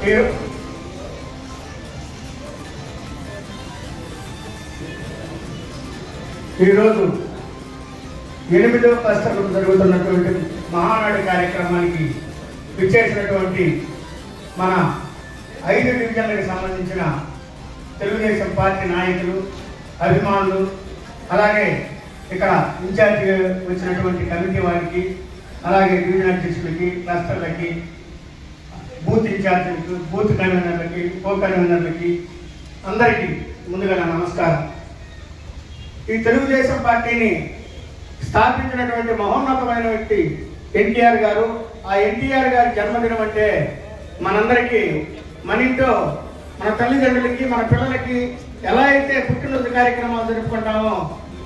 ఈరోజు 8వ క్లస్టర్లో జరుగుతున్నటువంటి మహానాడు కార్యక్రమానికి విచ్చేసినటువంటి మన 5 డివిజన్లకు సంబంధించిన తెలుగుదేశం పార్టీ నాయకులు, అభిమానులు, అలాగే ఇక్కడ ఇన్ఛార్జిగా వచ్చినటువంటి కమిటీ వారికి, అలాగే డివిజన్ అధ్యక్షులకి, క్లస్టర్లకి, బూత్ ఇన్ఛార్జీలకు, బూత్ కన్వీనర్లకి, కో కన్వీనర్లకి అందరికీ ముందుగా నా నమస్కారం. ఈ తెలుగుదేశం పార్టీని స్థాపించినటువంటి మహోన్నతమైన వ్యక్తి ఎన్టీఆర్ గారు. ఆ ఎన్టీఆర్ గారి జన్మదినం అంటే మనందరికీ, మన ఇంట్లో మన తల్లిదండ్రులకి, మన పిల్లలకి ఎలా అయితే పుట్టినరోజు కార్యక్రమాలు జరుపుకుంటామో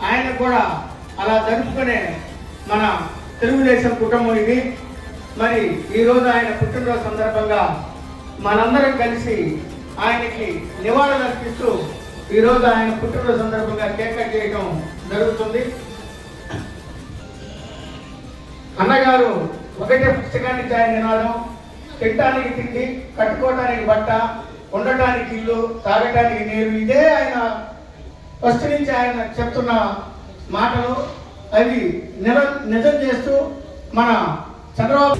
ఆయన కూడా అలా జరుపుకునే మన తెలుగుదేశం కుటుంబం ఇది. మరి ఈరోజు ఆయన పుట్టినరోజు సందర్భంగా మనందరం కలిసి ఆయనకి నివాళులు అర్పిస్తూ ఈరోజు ఆయన పుట్టినరోజు సందర్భంగా కేక్ కట్ చేయడం జరుగుతుంది. అన్నగారు ఒకటే పుస్తకానికి ఆయన నినాదం: తినడానికి తిండి, కట్టుకోవడానికి బట్ట, ఉండటానికి ఇల్లు, తాగటానికి నీరు. ఇదే ఆయన ఫస్ట్ నుంచి ఆయన చెప్తున్న మాటలు. అవి నిజం చేస్తూ మన చంద్రబాబు